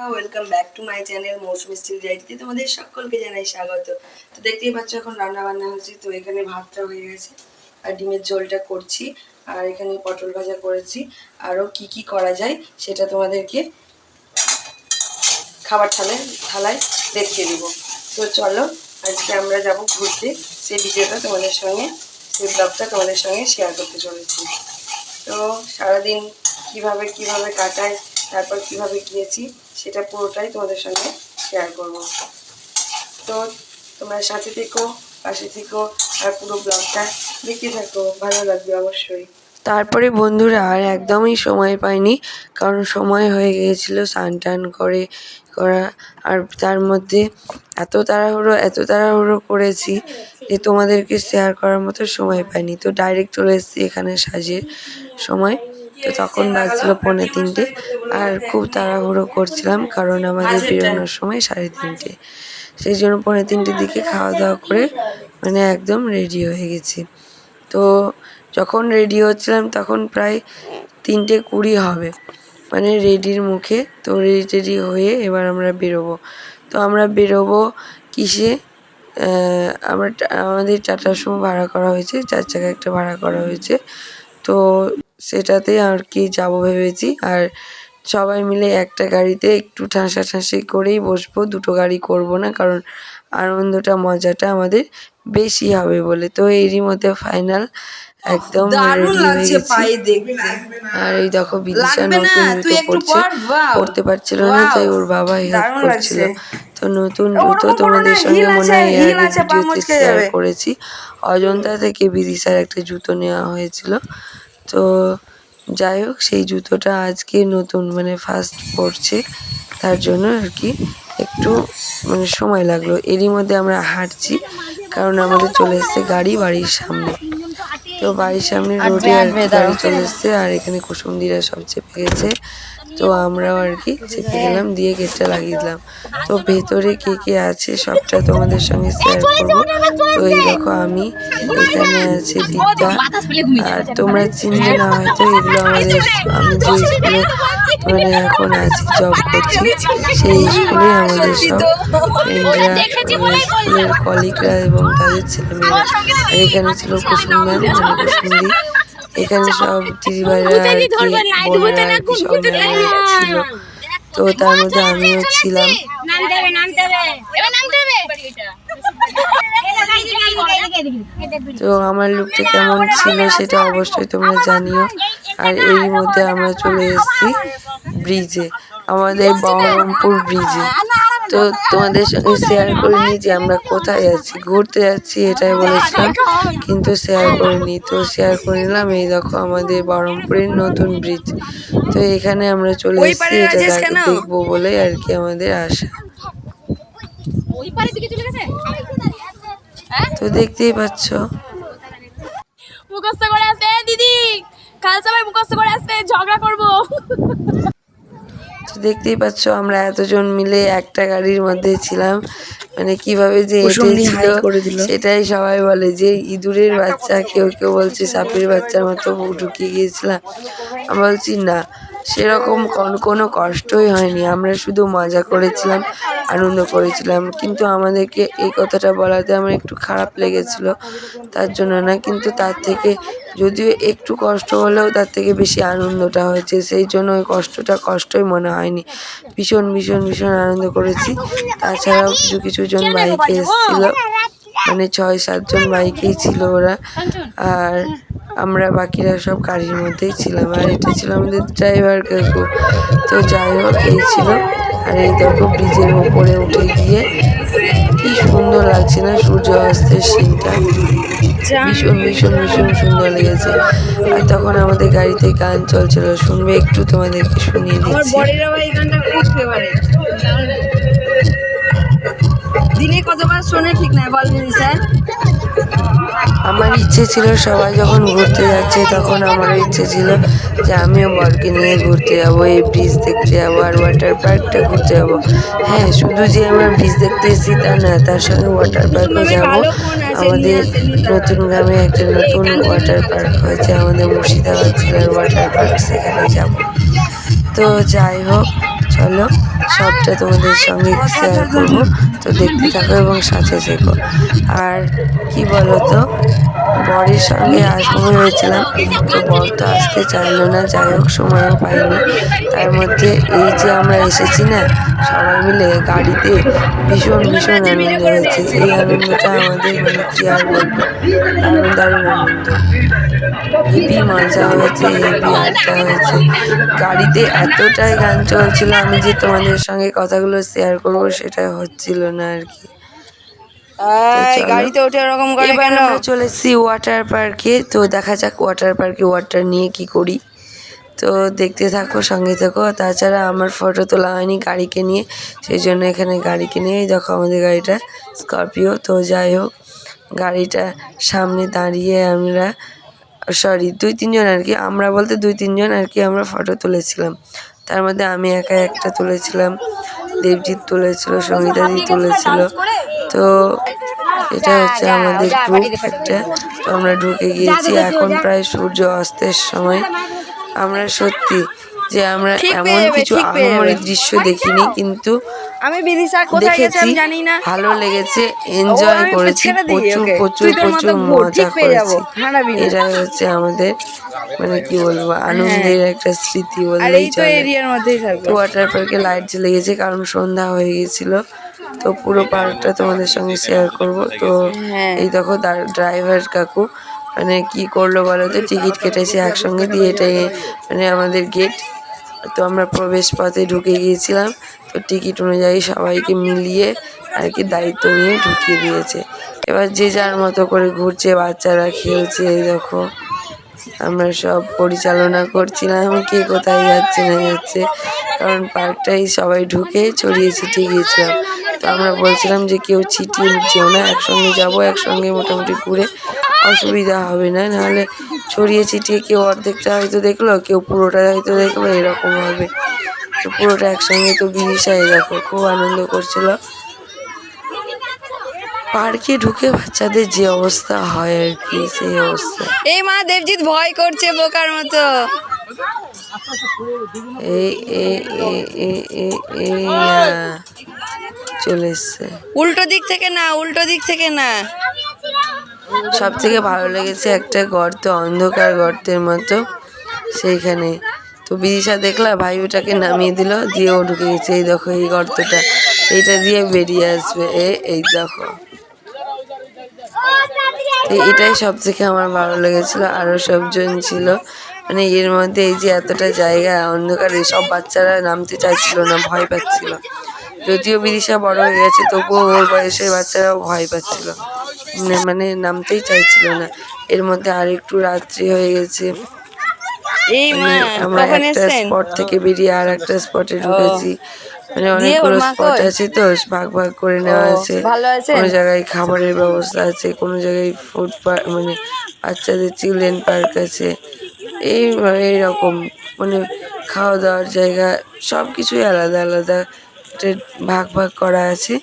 Welcome back to my channel Mousumi still ডায়েরিতে তোমাদের সকলকে জানাই স্বাগত। তো দেখতেই পাচ্ছ এখন রান্না বান্না হচ্ছে। তো এখানে ভাতটা হয়ে গেছে আর ডিমের ঝোলটা করছি, আর এখানে পটল ভাজা করেছি। আরও কি কি করা যায় সেটা তোমাদেরকে খাবার থালায় দেখিয়ে দিব। তো চলো আজকে আমরা যাব ঘুরতে, সেই ভিডিওটা তোমাদের সঙ্গে, সেই ব্লগটা তোমাদের সঙ্গে শেয়ার করতে চলেছি। তো সারাদিন কিভাবে কাটাই, তারপর কিভাবে গিয়েছি সেটা পুরোটাই তোমাদের সঙ্গে শেয়ার করব। তো তোমরা সাথে থেকো, পাশে থেকো, আর পুরো ব্লগটা দেখতে থাকো, ভালো লাগবে অবশ্যই। তারপরে বন্ধুরা আর একদমই সময় পাইনি, কারণ সময় হয়ে গিয়েছিল স্নান টান করা, আর তার মধ্যে এত তাড়াহুড়ো করেছি যে তোমাদেরকে শেয়ার করার মতো সময় পাইনি। তো ডাইরেক্ট চলে এসেছি এখানে সাজের সময়। তো তখন বাজছিল 2:45, আর খুব তাড়াহুড়ো করছিলাম কারণ আমাদের বেরোনোর সময় 3:30। সেই জন্য 2:45 দিকে খাওয়া দাওয়া করে মানে একদম রেডি হয়ে গেছি। তো যখন রেডি হচ্ছিলাম তখন প্রায় 3:20 হবে, মানে রেডির মুখে। তো রেডি হয়ে এবার আমরা বেরোবো। তো আমরা বেরোবো কিসে, আমাদের টাটা সুমো ভাড়া করা হয়েছে, 4 চাকা একটা ভাড়া করা হয়েছে। তো সেটাতে আর কি যাবো ভেবেছি। আর সবাই মিলে একটা গাড়িতে একটু ঠাসাঠাসি করেই বসবো, দুটো গাড়ি করব না, কারণ আনন্দটা মজাটা আমাদের বেশি হবে বলে। তো এরই মধ্যে ফাইনাল একদম রেডি হয়ে গেছি। আর এই দেখো বিদিশা নতুন জুতো পরতে পারছিল না, তাই ওর বাবা হেল্প করছিল। তো নতুন জুতো তোমাদের সঙ্গে মনে হয় এর আগে ভিডিওতে শেয়ার করেছি, অজন্তা থেকে বিদিশার একটা জুতো নেওয়া হয়েছিল। তো যাই হোক, সেই জুতোটা আজকে নতুন মানে ফার্স্ট পরছে, তার জন্য আর কি একটু মানে সময় লাগলো। এরই মধ্যে আমরা হাঁটছি, কারণ আমাদের চলে এসছে গাড়ি বাড়ির সামনে। তো বাড়ির সামনে রোডে আর কি গাড়ি চলে এসছে, আর এখানে কুসুমদিরা সব চেপে গেছে। তো আমরাও আর কি চেপে গেলাম, দিয়ে গেটটা লাগিয়ে দিলাম। তো ভেতরে কে কে আছে সবটা তোমাদের সঙ্গে শেয়ার করব। তো এই দেখো আমি, এখানে আছে বিদ্যা, আর তোমরা চিনবে না হয়তো, এগুলো আমাদের, আমি যে স্কুলে মানে এখন আছি, জব করছি, সেই স্কুলে আমাদের সব ফ্রেন্ডরা, স্কুলের কলিগরা এবং তাদের ছেলেমেয়েরা। আর এখানে ছিল কুসুম ম্যাম, মানে কুসুমদি। এখানে সব দিদিভাইরা আর কি, বোনেরা আর কি, সব ম্যামরা ছিল। তো তার মধ্যে আমিও ছিলাম। তো আমার লুকটা কেমন ছিল সেটা অবশ্যই তোমরা জানিও। আর এরই মধ্যে আমরা চলে এসেছি ব্রিজে, আমাদের বহরমপুর ব্রিজে। তো তোমাদের সঙ্গে শেয়ার করিনি যে আমরা কোথায় যাচ্ছি, ঘুরতে যাচ্ছি এটাই বলেছিলাম, কিন্তু শেয়ার করিনি। তো শেয়ার করে নিলাম, এই দেখো আমাদের বহরমপুরের নতুন ব্রিজ। তো এখানে আমরা চলে এসেছি, এটা দেখবো বলে আর কি আমাদের আশা। তো দেখতেই পাচ্ছ, মুখস্থ করে আসবে দিদি, কাল সবাই মুখস্থ করে আসবে, ঝগড়া করবো। তো দেখতেই পাচ্ছ আমরা এতজন মিলে একটা গাড়ির মধ্যে ছিলাম, মানে কিভাবে যে হেঁটেছিল সেটাই সবাই বলে যে ইঁদুরের বাচ্চা, কেউ কেউ বলছে সাপের বাচ্চার মতো ঢুকিয়ে গিয়েছিলাম। আমি বলছি না, সেরকম কোনো কষ্টই হয়নি, আমরা শুধু মজা করেছিলাম, আনন্দ করেছিলাম। কিন্তু আমাদেরকে এই কথাটা বলাতে আমার একটু খারাপ লেগেছিল, তার জন্য না, কিন্তু তার থেকে যদিও একটু কষ্ট হলেও তার থেকে বেশি আনন্দটা হয়েছে, সেই জন্য ওই কষ্টটা কষ্টই মনে হয়নি। ভীষণ ভীষণ ভীষণ আনন্দ করেছি। তাছাড়াও কিছু জন বাইকে এসেছিল, মানে 6-7 জন বাইকেই ছিল ওরা, আর আমরা বাকিরা সব গাড়ির মধ্যেই ছিলাম। আর এটা ছিল আমাদের ড্রাইভার কাকু। তো যাই হোক, এই ছিল। আর এই দেখো ব্রিজের ওপরে উঠে গিয়ে কি সুন্দর লাগছে না সূর্য অস্তের সিনটা, ভীষণ ভীষণ ভীষণ সুন্দর লেগেছে। আর তখন আমাদের গাড়িতে গান চলছিল, শুনবে একটু, তোমাদেরকে শুনিয়ে দিচ্ছি। দিনে কতবার শোনে ঠিক নাই, বলেন স্যার। আমার ইচ্ছে ছিল সবাই যখন ঘুরতে যাচ্ছে তখন আমারও ইচ্ছে ছিল যে আমিও বরকে নিয়ে ঘুরতে যাবো, এই ব্রিজ দেখতে যাবো আর ওয়াটার পার্কটা ঘুরতে যাবো। হ্যাঁ, শুধু যে আমরা ব্রিজ দেখতে এসেছি তা না, তার সঙ্গে ওয়াটার পার্কও যাবো। আমাদের নতুন গ্রামে একটা নতুন ওয়াটার পার্ক হয়েছে, আমাদের মুর্শিদাবাদ জেলার ওয়াটার পার্ক, সেখানে যাব। তো যাই হোক, চলো সবটা তোমাদের সঙ্গে শেয়ার করব, তো দেখতে থাকো এবং সাথে থেকো। আর কি বলো তো, বরের সঙ্গে আসবো ভেবেছিলাম, তো বর তো আসতে চাইলো না, যাই হোক সময়ও পাইনি। তার মধ্যে এই যে আমরা এসেছি না সবাই মিলে গাড়িতে, ভীষণ ভীষণ আনন্দ হয়েছে। এই আনন্দটা আমাদের মানে কি আর বলবো, দারুণ দারুণ আনন্দ, হেভি মজা হয়েছে, হেভি আড্ডা হয়েছে। গাড়িতে এতটাই গান চলছিল, আমি যে তোমাদের সঙ্গে কথাগুলো শেয়ার করব সেটা হচ্ছিল না আর কি। তো চলো, গাড়িতে ওঠে ওরকম করে এবার কেন? আমরা চলে এসেছি ওয়াটার পার্কে। তো দেখা যাক ওয়াটার পার্কে ওয়াটার নিয়ে কি করি, তো দেখতে থাকো, সঙ্গে থাকো। তাছাড়া আমার ফটো তোলা হয়নি গাড়িকে নিয়ে, সেই জন্য এখানে গাড়িকে নিয়েই দেখো আমাদের গাড়িটা স্করপিও। তো যাই হোক, গাড়িটা সামনে দাঁড়িয়ে আমরা, সরি 2-3 জন আর কি, আমরা বলতে 2-3 জন আর কি, আমরা ফটো তুলেছিলাম। তার মধ্যে আমি একা একটা তুলেছিলাম, দেবজিৎ তুলেছিল, সঙ্গীতাদি তুলেছিল। তো এটা হচ্ছে আমাদের গ্রুপ একটা। তো আমরা ঢুকে গিয়েছি, এখন প্রায় সূর্য অস্তের সময়। আমরা সত্যি যে আমরা ঠিক পেয়ে এমন যাবে, কিছু ঠিক পেয়ে আহামরি যাবে। দৃশ্য দেখিনি, কিন্তু আমি বিদিশা কোথায় গেছে দেখেছি, আমি জানি না। ভালো লেগেছে, এনজয় আমি করেছি, ছেড়ে দিই প্রচুর ওকে। প্রচুর তুই তোর প্রচুর মতো ঘুর, ঠিক মজা পেয়ে যাবো, করেছি। হারাবি না। এটাই হচ্ছে আমাদের মানে কি বলবো, হ্যাঁ, আনন্দের একটা স্মৃতি আর বললেই এই তো চলে। এরিয়ার মধ্যেই তো থাকবে। ওয়াটার পার্কে লাইট জ্বলে গেছে, কারণ সন্ধ্যা হয়ে গেছিল। তো পুরো পার্কটা তোমাদের সঙ্গে শেয়ার করব। তো হ্যাঁ, এই দেখো ড্রাইভার কাকু মানে কি করলো বলো তো, টিকিট কেটেছে একসঙ্গে দিয়ে, এটাই মানে আমাদের গেট। তো আমরা প্রবেশ পথে ঢুকে গিয়েছিলাম, তো টিকিট অনুযায়ী সবাইকে মিলিয়ে আর কি দায়িত্ব নিয়ে ঢুকিয়ে দিয়েছে। এবার যে যার মতো করে ঘুরছে, বাচ্চারা খেলছে, এই দেখো আমরা সব পরিচালনা করছিলাম কে কোথায় যাচ্ছে না যাচ্ছে, কারণ পার্কটাই সবাই ঢুকে ছড়িয়ে ছিটিয়ে গিয়েছিলাম। তো আমরা বলছিলাম যে কেউ ছিটিয়ে যেও না, একসঙ্গে যাব, একসঙ্গে মোটামুটি ঘুরে অসুবিধা হবে না, নাহলে ছড়িয়ে ছিটিয়ে কেউ অর্ধেকটা হয়তো দেখলো, কেউ পুরোটা হয়তো দেখলো, এরকম হবে। তো পুরোটা একসঙ্গে, তো বিদিশাই দেখো খুব আনন্দ করছিল। পার্কে ঢুকে বাচ্চাদের যে অবস্থা হয় আর কি, সেই অবস্থা। এই মা দেবজিৎ ভয় করছে বোকার মতো। এই চলে এসছে। উল্টো দিক থেকে না, উল্টো দিক থেকে না। সব থেকে ভালো লেগেছে একটা গর্ত, অন্ধকার গর্তের মতো, সেইখানে। তো বিদিশা দেখলা ভাই ওটাকে নামিয়ে দিল, দিয়ে ও ঢুকে গেছে। এই দেখো এই গর্তটা, এইটা দিয়ে বেরিয়ে আসবে, এই দেখো। তো এটাই সব থেকে আমার ভালো লেগেছিল। আরও সবজন ছিল, মানে এর মধ্যে এই যে এতটা জায়গা অন্ধকারে, সব বাচ্চারা নামতে চাইছিল না, ভয় পাচ্ছিল। যদিও বিদিশা বড় হয়ে গেছে, তবুও ওর বয়সের বাচ্চারাও ভয় পাচ্ছিল, মানে নামতেই চাইছিল না। এর মধ্যে আর একটু রাত্রি হয়ে গেছে, এই মা মানে আমরা কখন একটা এসছেন? স্পট থেকে বেরিয়ে আর একটা স্পটে ও, ঢুকেছি। মানে দিয়ে ওর অনেকগুলো মা স্পট কই? আছে, তো ভাগ ভাগ করে ও, নেওয়া আছে। ভালো আছেন? কোনো জায়গায় খাবারের ব্যবস্থা আছে, কোনো জায়গায় ফুড পার্ক, মানে বাচ্চাদের চিলড্রেন পার্ক আছে, এইরকম মানে খাওয়া দাওয়ার জায়গা, সব কিছুই আলাদা আলাদা এটা ভাগ ভাগ করা আছে।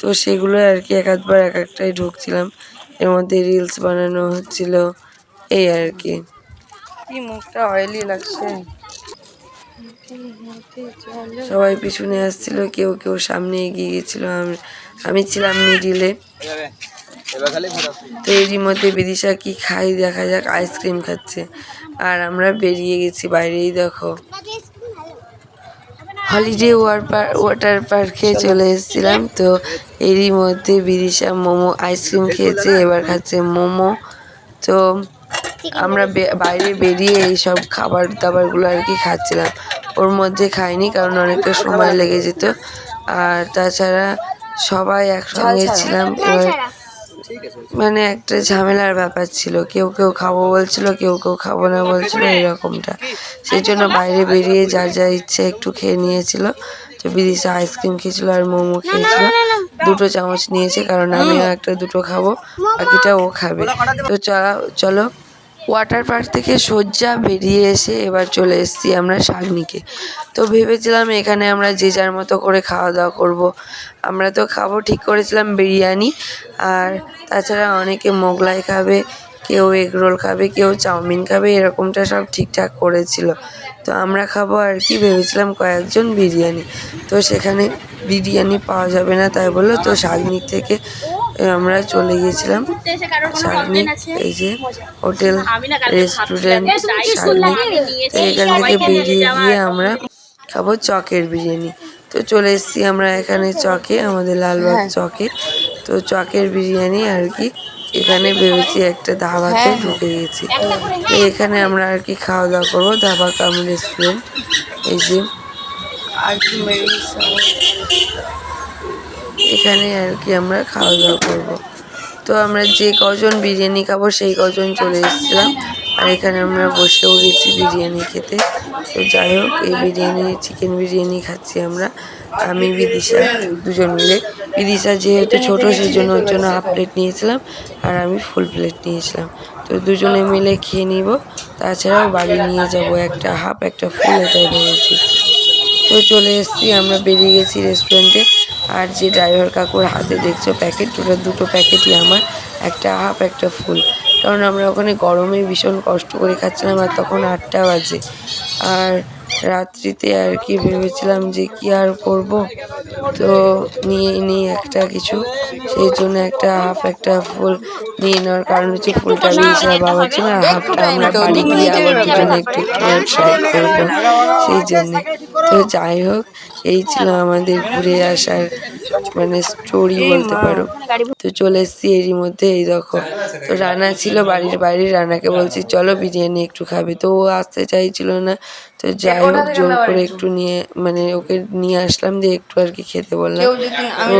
তো সেগুলো আর কি এক আধবার এক একটাই ঢুকছিলাম, এর মধ্যে রিলস বানানো হচ্ছিল, এই আর কি। কি মুখটা অয়েলি লাগছে। সবাই পিছনে আসছিল, কেউ কেউ সামনে এগিয়ে গেছিল, আমি ছিলাম মিডিলে। তো এরই মধ্যে বিদিশা কি খাই দেখা যাক, আইসক্রিম খাচ্ছে, আর আমরা বেরিয়ে গেছি বাইরেই দেখো। হলিডে ওয়াটার পার্কে চলে এসেছিলাম। তো এরই মধ্যে বিদিশা মোমো আইসক্রিম খেয়েছে, এবার খাচ্ছে মোমো। তো আমরা বাইরে বেরিয়ে এইসব খাবার দাবারগুলো আর কি খাচ্ছিলাম, ওর মধ্যে খাইনি কারণ অনেকটা সময় লেগে যেত। আর তাছাড়া সবাই একসঙ্গে ছিলাম, এবার মানে একটা ঝামেলার ব্যাপার ছিল, কেউ কেউ খাবো বলছিল, কেউ কেউ খাবো না বলছিল, এরকমটা। সেই জন্য বাইরে বেরিয়ে যার যা ইচ্ছে একটু খেয়ে নিয়েছিল। তো বিদিশা আইসক্রিম খেয়েছিল আর মোমো খেয়েছিল, 2টো চামচ নিয়েছে, কারণ আমিও একটা দুটো খাবো, বাকিটা ও খাবে। তো চলো ওয়াটার পার্ক থেকে সোজা বেরিয়ে এসে এবার চলে এসেছি আমরা শাগনিকে। তো ভেবেছিলাম এখানে আমরা যে যার মতো করে খাওয়া দাওয়া করবো। আমরা তো খাবো ঠিক করেছিলাম বিরিয়ানি, আর তাছাড়া অনেকে মোগলাই খাবে, কেউ এগ রোল খাবে, কেউ চাউমিন খাবে, এরকমটা সব ঠিকঠাক করেছিল। তো আমরা খাবো আর কি ভেবেছিলাম কয়েকজন বিরিয়ানি। তো সেখানে বিরিয়ানি পাওয়া যাবে না তাই বললো, তো শাগনিক থেকে আমরা চলে গিয়েছিলাম। ঘুরতে এসে কারোর কোনো শাগনিক কমপ্লেন আছে? এই যে হোটেল আমি না কালকে ভাবছিলাম রেস্টুরেন্ট যে তাই শুনলাম শাগনিক। আমি তো নিয়েছি এখান থেকে সবাইকে নিয়ে বেরিয়ে যাওয়া গিয়ে আমরা খাবো চকের বিরিয়ানি। তো চলে এসেছি আমরা এখানে চকে, আমাদের লালবাগ চকে। তো চকের বিরিয়ানি আর কি এখানে ভেবেছি একটা ধাবাতে ঢুকে গেছি। তো এখানে আমরা আর কি খাওয়া দাওয়া করবো, ধাবা কাম রেস্টুরেন্ট। এই যে এখানে আর কি আমরা খাওয়া দাওয়া করবো। তো আমরা যে কজন বিরিয়ানি খাবো সেই কজন চলে এসেছিলাম, আর এখানে আমরা বসেও গেছি বিরিয়ানি খেতে। তো যাই হোক, এই বিরিয়ানি চিকেন বিরিয়ানি খাচ্ছি আমরা, আমি বিদিশা দুজন মিলে। বিদিশা যেহেতু ছোট সেই জন্য ওর জন্য হাফ প্লেট নিয়েছিলাম, আর আমি ফুল প্লেট নিয়েছিলাম। তো দুজনে মিলে খেয়ে নিব, তাছাড়াও বাড়ি নিয়ে যাব একটা হাফ একটা ফুল, এটাই ভেবেছি। তো চলে এসেছি, আমরা বেরিয়ে গেছি রেস্টুরেন্টে। আর যে ড্রাইভার কাকুর হাতে দেখছো প্যাকেট, ওটা দুটো প্যাকেটই আমার, একটা হাফ একটা ফুল। কারণ আমরা ওখানে গরমে ভীষণ কষ্ট করে খাচ্ছিলাম, আর তখন 8টা বাজে। আর রাত্রিতে আর কি ভেবেছিলাম যে কি আর করব, তো নিয়ে নিই একটা কিছু, সেই জন্য একটা হাফ একটা ফুল নিয়ে নেওয়ার কারণ হচ্ছে ফুলটা ভেবেছিলাম বাবার জন্য, আর হাফটা আমরা বাড়ি গিয়ে আবার দুজনে একটু করে ট্রাই করবো সেই জন্যে। তো যাই হোক, এই ছিল আমাদের ঘুরে আসার মানে স্টোরি বলতে পারো। তো চলে এসেছি এরই মধ্যে, এই দেখো। তো রানা ছিল বাড়ির বাইরে, রানাকে বলছি চলো বিরিয়ানি একটু খাবে, তো ও আসতে চাইছিল না। তো যাই হোক, জোর করে একটু নিয়ে মানে ওকে নিয়ে আসলাম, দিয়ে একটু আর কি খেতে বললাম। তো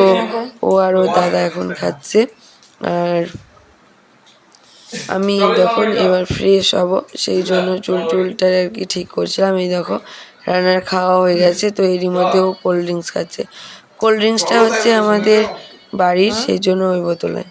ও আর ওর দাদা এখন খাচ্ছে, আর আমি যখন এবার ফ্রেশ হব সেই জন্য চুলটা আর কি ঠিক করছিলাম। এই দেখো রান্নার খাওয়া হয়ে গেছে, তো এরই মধ্যে ও কোল্ড ড্রিঙ্কস খাচ্ছে। কোল্ড ড্রিঙ্কসটা হচ্ছে আমাদের বাড়ির, সেই জন্য ওই বোতলে।